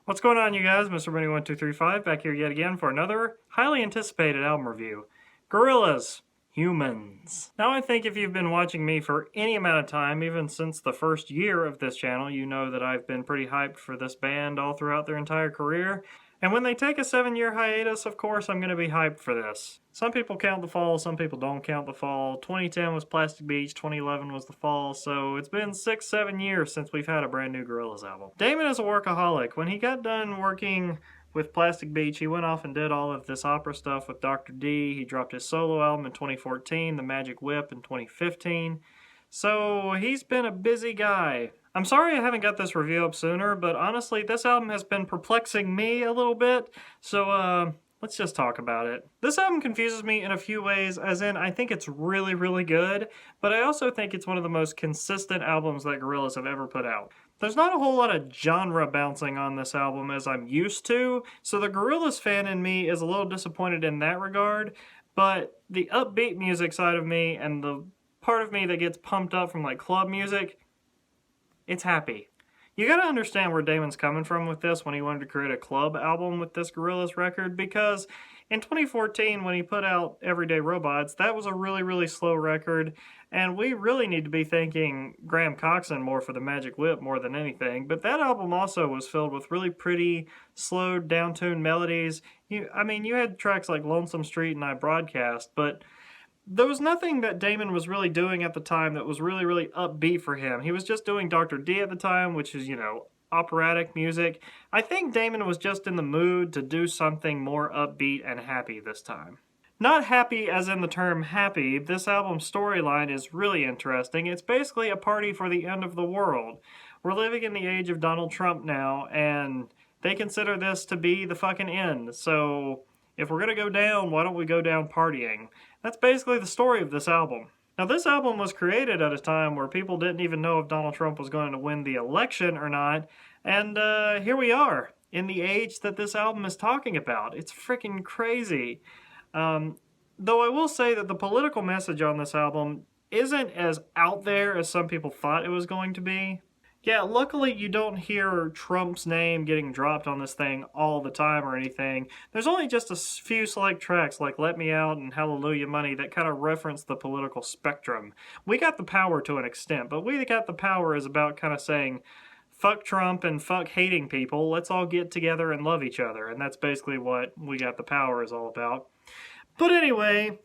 What's going on, you guys? Mr. Benny1235 back here yet again for another highly anticipated album review. Gorillaz, Humanz. Now I think if you've been watching me for any amount of time, even since the first year of this channel, you know that I've been pretty hyped for this band all throughout their entire career. And when they take a 7-year hiatus, of course, I'm going to be hyped for this. Some people count the fall, some people don't count the fall. 2010 was Plastic Beach, 2011 was the fall, so it's been 6-7 years since we've had a brand new Gorillaz album. Damon is a workaholic. When he got done working with Plastic Beach, he went off and did all of this opera stuff with Dr. D. He dropped his solo album in 2014, The Magic Whip in 2015. So he's been a busy guy. I'm sorry I haven't got this review up sooner, but honestly, this album has been perplexing me a little bit, so let's just talk about it. This album confuses me in a few ways, as in I think it's really, really good, but I also think it's one of the most consistent albums that Gorillaz have ever put out. There's not a whole lot of genre bouncing on this album as I'm used to, so the Gorillaz fan in me is a little disappointed in that regard, but the upbeat music side of me and the part of me that gets pumped up from like club music, it's happy. You gotta understand where Damon's coming from with this when he wanted to create a club album with this Gorillaz record, because in 2014 when he put out Everyday Robots, that was a really, really slow record, and we really need to be thanking Graham Coxon more for the Magic Whip more than anything, but that album also was filled with really pretty, slowed, down-tuned melodies. You had tracks like Lonesome Street and I Broadcast, but there was nothing that Damon was really doing at the time that was really, really upbeat for him. He was just doing Dr. D at the time, which is, operatic music. I think Damon was just in the mood to do something more upbeat and happy this time. Not happy as in the term happy, this album's storyline is really interesting. It's basically a party for the end of the world. We're living in the age of Donald Trump now, and they consider this to be the fucking end. So if we're gonna go down, why don't we go down partying? That's basically the story of this album. Now, this album was created at a time where people didn't even know if Donald Trump was going to win the election or not, and here we are, in the age that this album is talking about. It's freaking crazy. Though I will say that the political message on this album isn't as out there as some people thought it was going to be. Yeah, luckily you don't hear Trump's name getting dropped on this thing all the time or anything. There's only just a few select tracks like Let Me Out and Hallelujah Money that kind of reference the political spectrum. We got the power to an extent, but We Got the Power is about kind of saying, fuck Trump and fuck hating people, let's all get together and love each other. And that's basically what We Got the Power is all about. But anyway,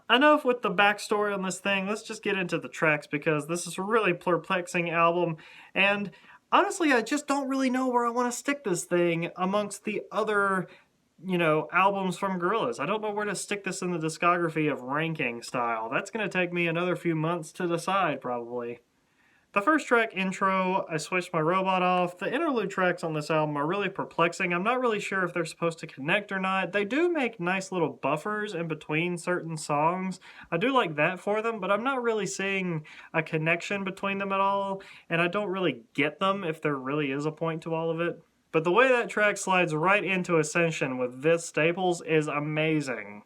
enough with the backstory on this thing. Let's just get into the tracks, because this is a really perplexing album, and honestly I just don't really know where I want to stick this thing amongst the other, albums from Gorillaz. I don't know where to stick this in the discography of ranking style. That's going to take me another few months to decide, probably. The first track, Intro, I switched my robot off. The interlude tracks on this album are really perplexing. I'm not really sure if they're supposed to connect or not. They do make nice little buffers in between certain songs. I do like that for them, but I'm not really seeing a connection between them at all, and I don't really get them if there really is a point to all of it. But the way that track slides right into Ascension with Vince Staples is amazing.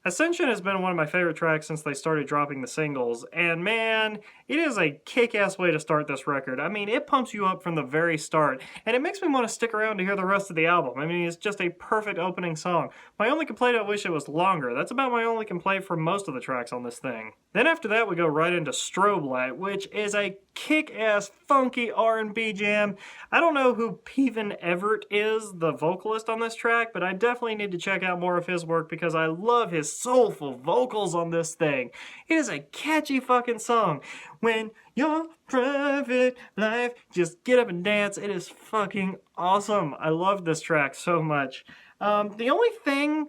Ascension has been one of my favorite tracks since they started dropping the singles, and man, it is a kick-ass way to start this record. I mean, it pumps you up from the very start, and it makes me want to stick around to hear the rest of the album. I mean, it's just a perfect opening song. My only complaint, I wish it was longer. That's about my only complaint for most of the tracks on this thing. Then after that, we go right into Strobe Light, which is a kick-ass, funky R&B jam. I don't know who Peven Everett is, the vocalist on this track, but I definitely need to check out more of his work because I love his soulful vocals on this thing. It is a catchy fucking song. When your private life, just get up and dance. It is fucking awesome. I love this track so much. The only thing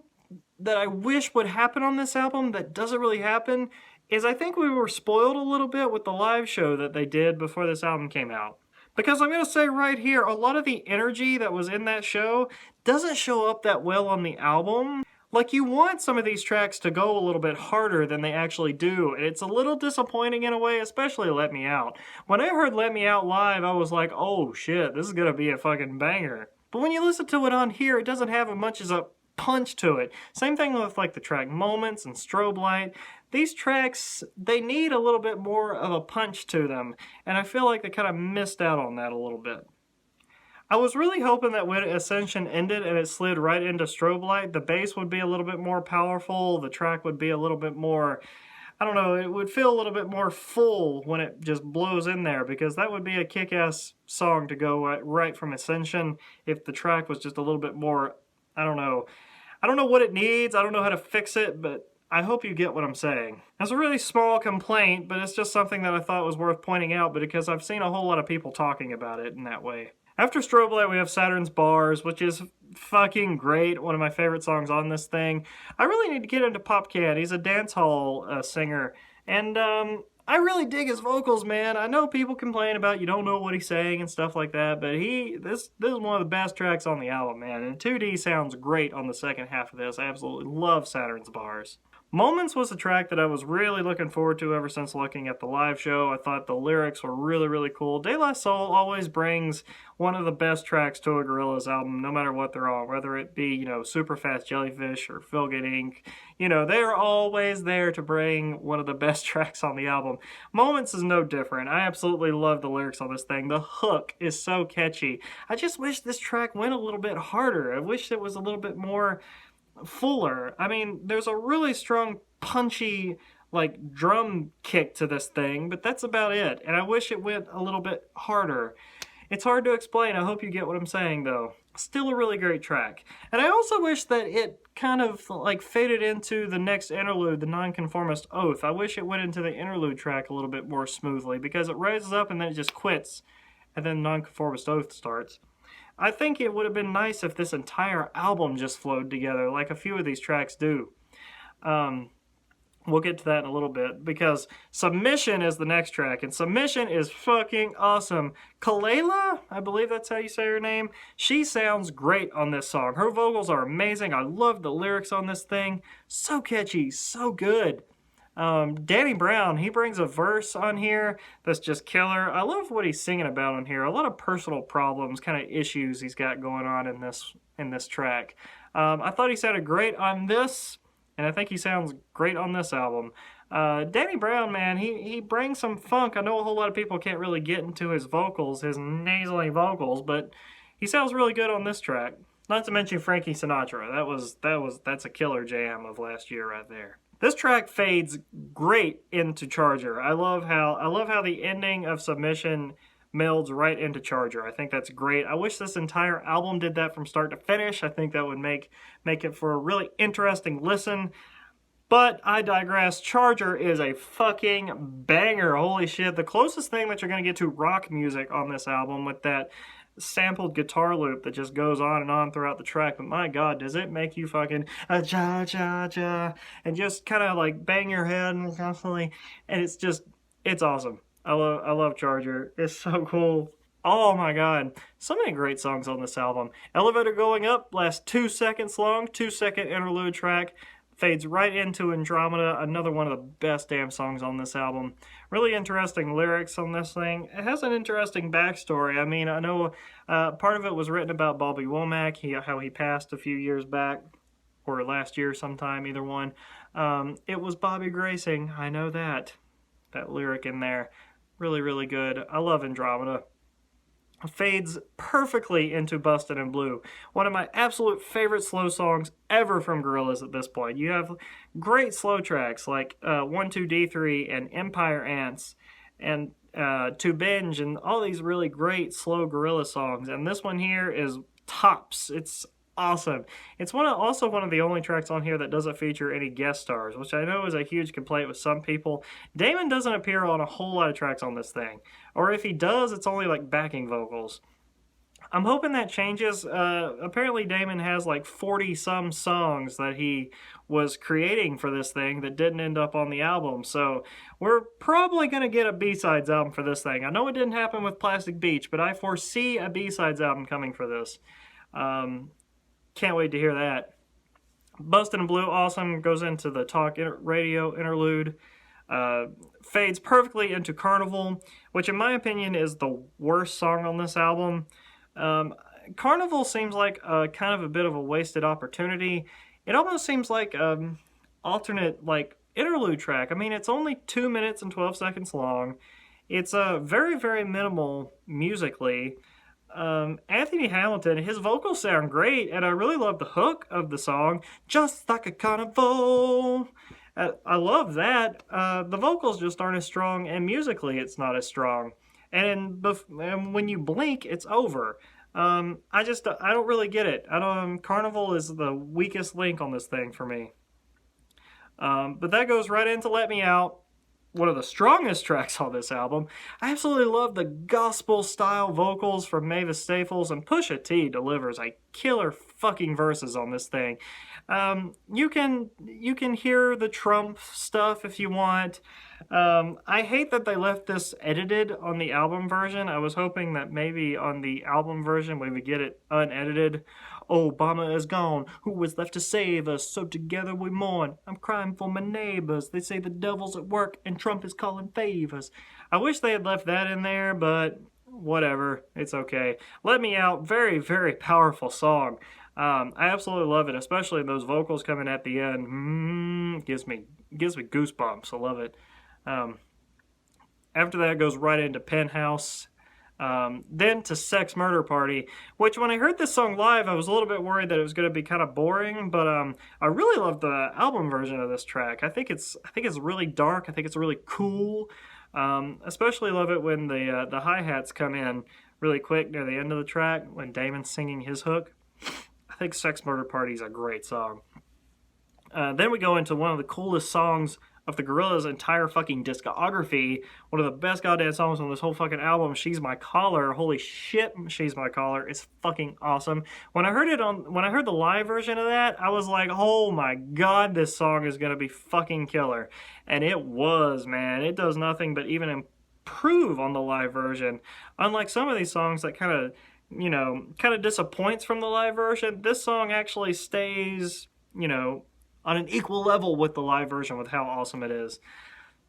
that I wish would happen on this album that doesn't really happen is I think we were spoiled a little bit with the live show that they did before this album came out. Because I'm going to say right here, a lot of the energy that was in that show doesn't show up that well on the album. Like, you want some of these tracks to go a little bit harder than they actually do, and it's a little disappointing in a way, especially Let Me Out. When I heard Let Me Out live, I was like, oh shit, this is going to be a fucking banger. But when you listen to it on here, it doesn't have as much as a punch to it. Same thing with like the track Moments and Strobe Light. These tracks, they need a little bit more of a punch to them, and I feel like they kind of missed out on that a little bit. I was really hoping that when Ascension ended and it slid right into Strobe Light, the bass would be a little bit more powerful, the track would be a little bit more, I don't know, it would feel a little bit more full when it just blows in there, because that would be a kick-ass song to go right from Ascension if the track was just a little bit more, I don't know. I don't know what it needs, I don't know how to fix it, but I hope you get what I'm saying. It's a really small complaint, but it's just something that I thought was worth pointing out because I've seen a whole lot of people talking about it in that way. After Strobe Light, we have Saturn's Bars, which is fucking great. One of my favorite songs on this thing. I really need to get into Popcat. He's a dance hall singer, and I really dig his vocals, man. I know people complain about you don't know what he's saying and stuff like that, but this is one of the best tracks on the album, man. And 2D sounds great on the second half of this. I absolutely love Saturn's Bars. Moments was a track that I was really looking forward to ever since looking at the live show. I thought the lyrics were really, really cool. De La Soul always brings one of the best tracks to a Gorillaz album, no matter what they're on, whether it be, you know, Super Fast Jellyfish or Philgate Inc. You know, they're always there to bring one of the best tracks on the album. Moments is no different. I absolutely love the lyrics on this thing. The hook is so catchy. I just wish this track went a little bit harder. I wish it was a little bit more fuller. I mean, there's a really strong, punchy, like, drum kick to this thing, but that's about it. And I wish it went a little bit harder. It's hard to explain. I hope you get what I'm saying, though. Still a really great track. And I also wish that it kind of, like, faded into the next interlude, the Nonconformist Oath. I wish it went into the interlude track a little bit more smoothly, because it rises up and then it just quits, and then Nonconformist Oath starts. I think it would have been nice if this entire album just flowed together, like a few of these tracks do. We'll get to that in a little bit, because Submission is the next track, and Submission is fucking awesome. Kalela, I believe that's how you say her name, she sounds great on this song. Her vocals are amazing. I love the lyrics on this thing. So catchy, so good. Danny Brown, he brings a verse on here that's just killer. I love what he's singing about on here. A lot of personal problems, kind of issues he's got going on in this track. I thought he sounded great on this, and I think he sounds great on this album. Danny Brown, man, he brings some funk. I know a whole lot of people can't really get into his vocals, his nasally vocals, but he sounds really good on this track. Not to mention Frankie Sinatra. That's a killer jam of last year right there. This track fades great into Charger. I love how the ending of Submission melds right into Charger. I think that's great. I wish this entire album did that from start to finish. I think that would make it for a really interesting listen. But I digress. Charger is a fucking banger. Holy shit. The closest thing that you're going to get to rock music on this album, with that sampled guitar loop that just goes on and on throughout the track. But my god, does it make you fucking ja ja ja and just kind of like bang your head and constantly, and it's awesome. I love Charger. It's so cool. Oh my god, so many great songs on this album. Elevator Going Up lasts 2 seconds long, 2-second interlude track. Fades right into Andromeda, another one of the best damn songs on this album. Really interesting lyrics on this thing. It has an interesting backstory. I mean, I know part of it was written about Bobby Womack, how he passed a few years back, or last year sometime, either one. It was Bobby Gracing, I know that. That lyric in there. Really, really good. I love Andromeda. Fades perfectly into Bustin' in Blue. One of my absolute favorite slow songs ever from Gorillaz at this point. You have great slow tracks like 1-2-D3 and Empire Ants and To Binge and all these really great slow Gorillaz songs. And this one here is tops. It's awesome. It's also one of the only tracks on here that doesn't feature any guest stars, which I know is a huge complaint with some people. Damon doesn't appear on a whole lot of tracks on this thing, or if he does, it's only like backing vocals. I'm hoping that changes. Apparently Damon has like 40-some songs that he was creating for this thing that didn't end up on the album, so we're probably going to get a B-sides album for this thing. I know it didn't happen with Plastic Beach, but I foresee a B-sides album coming for this. Can't wait to hear that. Bustin' in Blue, awesome. Goes into the talk radio interlude. Fades perfectly into Carnival, which in my opinion is the worst song on this album. Carnival seems like kind of a bit of a wasted opportunity. It almost seems like alternate like interlude track. I mean, it's only 2 minutes and 12 seconds long. It's very, very minimal musically. Anthony Hamilton, his vocals sound great, and I really love the hook of the song, Just Like a Carnival. I love that. The vocals just aren't as strong, and musically it's not as strong. And when you blink, it's over. I don't really get it. Carnival is the weakest link on this thing for me. But that goes right into Let Me Out, one of the strongest tracks on this album. I absolutely love the gospel-style vocals from Mavis Staples, and Pusha T delivers a killer fucking verses on this thing. You can hear the Trump stuff if you want. I hate that they left this edited on the album version. I was hoping that maybe on the album version we would get it unedited. Obama is gone, who was left to save us? So together we mourn. I'm crying for my neighbors. They say the devil's at work and Trump is calling favors. I wish they had left that in there, but whatever. It's okay. Let Me Out, very, very powerful song. I absolutely love it, especially those vocals coming at the end. Gives me goosebumps. I love it. After that, it goes right into Penthouse. Then to Sex Murder Party, which when I heard this song live, I was a little bit worried that it was going to be kind of boring, but I really love the album version of this track. I think it's really dark. I think it's really cool. Especially love it when the hi-hats come in really quick near the end of the track when Damon's singing his hook. I think Sex Murder Party is a great song. Then we go into one of the coolest songs of the Gorillaz' entire fucking discography. One of the best goddamn songs on this whole fucking album, She's My Collar. Holy shit, She's My Collar is fucking awesome. When I heard the live version of that, I was like, oh my god, this song is gonna be fucking killer. And it was, man. It does nothing but even improve on the live version. Unlike some of these songs that kind of disappoints from the live version, this song actually stays, on an equal level with the live version with how awesome it is.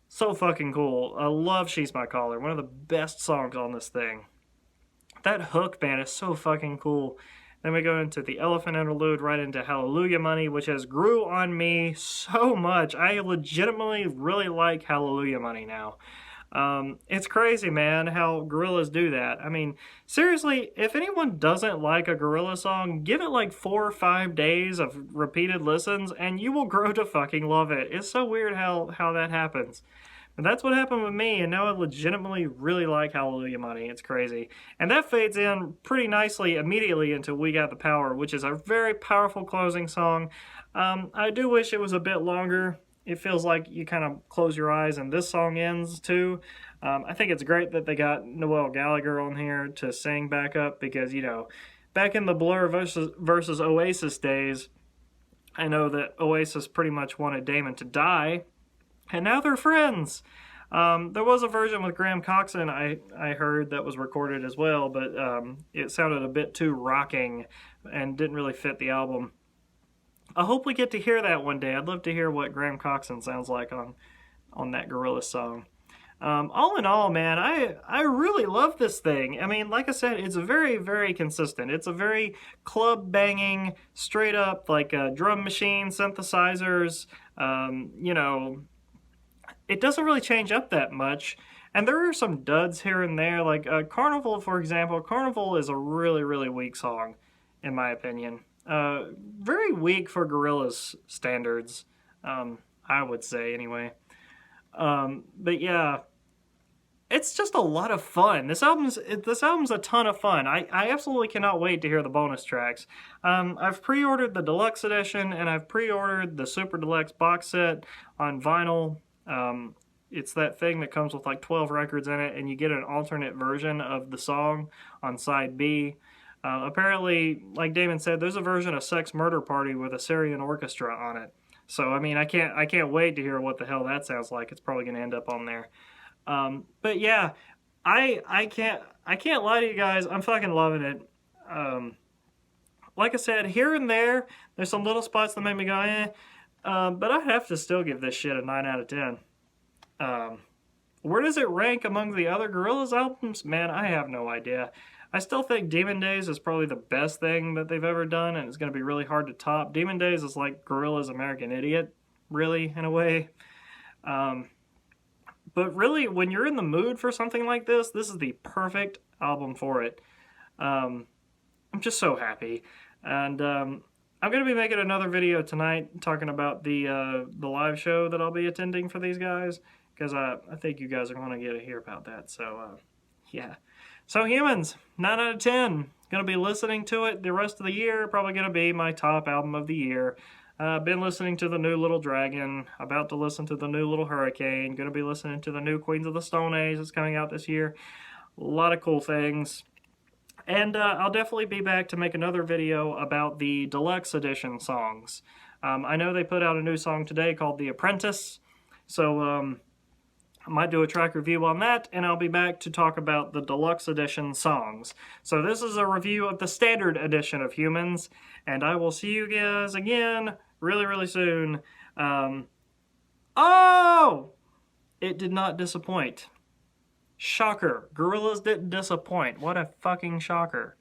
So fucking cool. I love She's My Collar. One of the best songs on this thing. That hook, man, is so fucking cool. Then we go into the Elephant Interlude, right into Hallelujah Money, which has grew on me so much. I legitimately really like Hallelujah Money now. It's crazy, man, how Gorillaz do that. I mean, seriously, if anyone doesn't like a Gorillaz song, give it like 4 or 5 days of repeated listens, and you will grow to fucking love it. It's so weird how that happens. But that's what happened with me, and now I legitimately really like Hallelujah Money. It's crazy. And that fades in pretty nicely immediately into We Got the Power, which is a very powerful closing song. I do wish it was a bit longer. It feels like you kind of close your eyes and this song ends too. I think it's great that they got Noel Gallagher on here to sing back up because, back in the Blur versus Oasis days, I know that Oasis pretty much wanted Damon to die, and now they're friends. There was a version with Graham Coxon I heard that was recorded as well, but it sounded a bit too rocking and didn't really fit the album. I hope we get to hear that one day. I'd love to hear what Graham Coxon sounds like on that Gorillaz song. All in all, man, I really love this thing. I mean, like I said, it's very, very consistent. It's a very club-banging, straight-up, like drum machine, synthesizers, it doesn't really change up that much. And there are some duds here and there, like Carnival, for example. Carnival is a really, really weak song, in my opinion. Very weak for Gorillaz standards, I would say anyway. But yeah, it's just a lot of fun. This album's a ton of fun. I absolutely cannot wait to hear the bonus tracks. I've pre-ordered the deluxe edition and I've pre-ordered the super deluxe box set on vinyl. It's that thing that comes with like 12 records in it and you get an alternate version of the song on side B. Apparently, like Damon said, there's a version of Sex Murder Party with a Syrian orchestra on it. So, I mean, I can't wait to hear what the hell that sounds like. It's probably going to end up on there. But yeah, I can't lie to you guys. I'm fucking loving it. Like I said, here and there's some little spots that make me go, eh. But I have to still give this shit a 9 out of 10. Where does it rank among the other Gorillaz albums? Man, I have no idea. I still think Demon Days is probably the best thing that they've ever done, and it's going to be really hard to top. Demon Days is like Gorillaz' American Idiot, really, in a way. But really, when you're in the mood for something like this is the perfect album for it. I'm just so happy. And I'm going to be making another video tonight talking about the live show that I'll be attending for these guys, because I think you guys are going to get to hear about that. So, yeah. So, Humanz, 9 out of 10. Going to be listening to it the rest of the year. Probably going to be my top album of the year. Been listening to the new Little Dragon. About to listen to the new Little Hurricane. Going to be listening to the new Queens of the Stone Age that's coming out this year. A lot of cool things. And I'll definitely be back to make another video about the deluxe edition songs. I know they put out a new song today called The Apprentice. So I might do a track review on that, and I'll be back to talk about the deluxe edition songs. So this is a review of the standard edition of Humanz, and I will see you guys again really, really soon. Oh! It did not disappoint. Shocker. Gorillaz didn't disappoint. What a fucking shocker.